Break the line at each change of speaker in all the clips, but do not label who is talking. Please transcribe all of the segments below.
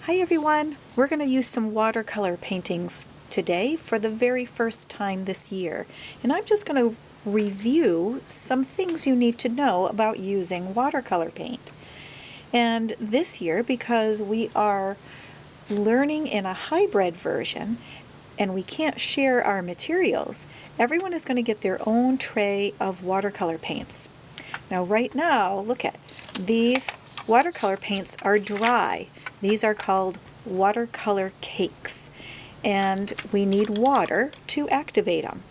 Hi everyone! We're going to use some watercolor paintings today for the very first time this year. And I'm just going to review some things you need to know about using watercolor paint. And this year, because we are learning in a hybrid version and we can't share our materials, everyone is going to get their own tray of watercolor paints. Now right now, look at these watercolor paints are dry. These are called watercolor cakes, and we need water to activate them.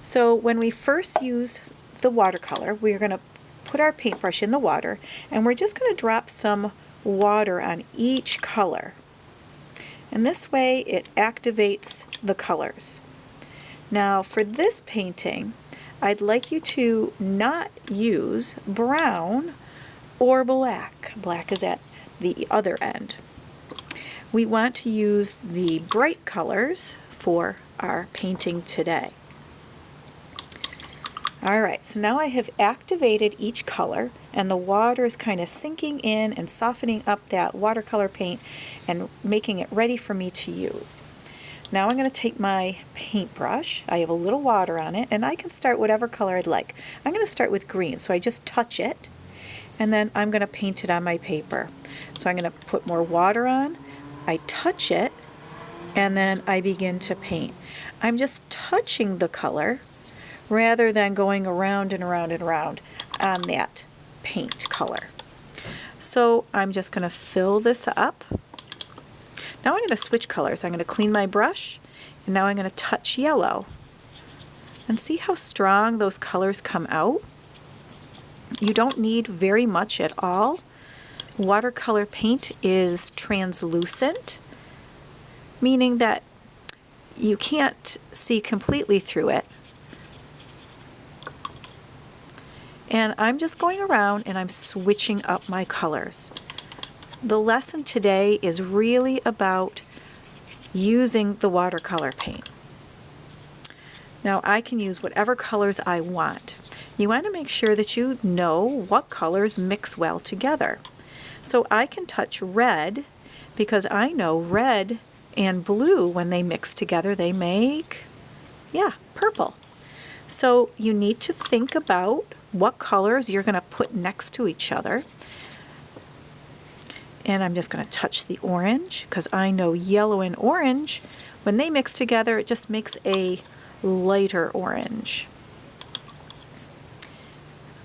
So when we first use the watercolor, we're going to put our paintbrush in the water, and we're just going to drop some water on each color. And this way it activates the colors. Now for this painting, I'd like you to not use brown or black. Black is at the other end. We want to use the bright colors for our painting today. Alright, so now I have activated each color and the water is kind of sinking in and softening up that watercolor paint and making it ready for me to use. Now I'm going to take my paintbrush. I have a little water on it and I can start whatever color I'd like. I'm going to start with green, so I just touch it and then I'm going to paint it on my paper. So I'm going to put more water on, I touch it, and then I begin to paint. I'm just touching the color rather than going around and around and around on that paint color. So I'm just going to fill this up. Now I'm going to switch colors. I'm going to clean my brush, and now I'm going to touch yellow. And see how strong those colors come out? You don't need very much at all. Watercolor paint is translucent, meaning that you can't see completely through it. And I'm just going around and I'm switching up my colors. The lesson today is really about using the watercolor paint. Now I can use whatever colors I want. You want to make sure that you know what colors mix well together. So I can touch red because I know red and blue, when they mix together, they make, purple. So you need to think about what colors you're going to put next to each other. And I'm just going to touch the orange because I know yellow and orange, when they mix together, it just makes a lighter orange.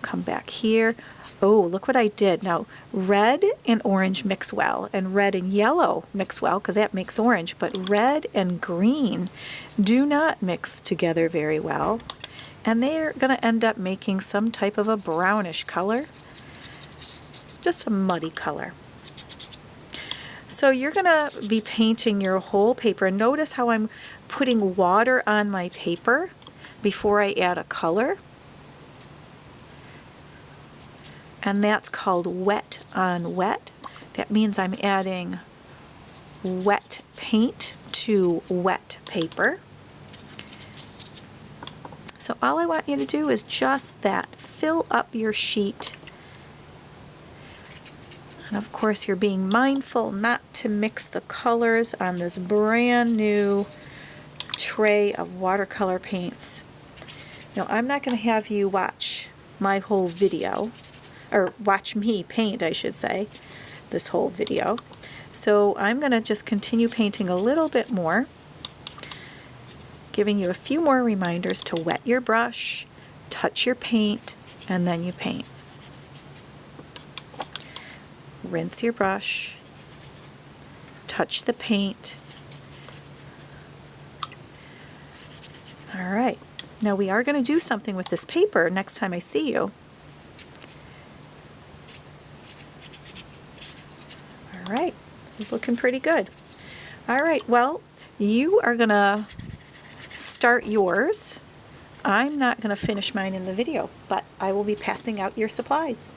Come back here. Oh, look what I did. Now, red and orange mix well, and red and yellow mix well because that makes orange, but red and green do not mix together very well, and they're going to end up making some type of a brownish color, just a muddy color. So you're going to be painting your whole paper, and notice how I'm putting water on my paper before I add a color. And that's called wet on wet. That means I'm adding wet paint to wet paper. So all I want you to do is just that. Fill up your sheet. And of course you're being mindful not to mix the colors on this brand new tray of watercolor paints. Now I'm not going to have you watch my whole video, or watch me paint, I should say, this whole video. So I'm going to just continue painting a little bit more, giving you a few more reminders to wet your brush, touch your paint, and then you paint. Rinse your brush, touch the paint. All right, now we are going to do something with this paper next time I see you. All right, this is looking pretty good. All right, well, you are going to start yours. I'm not going to finish mine in the video, but I will be passing out your supplies.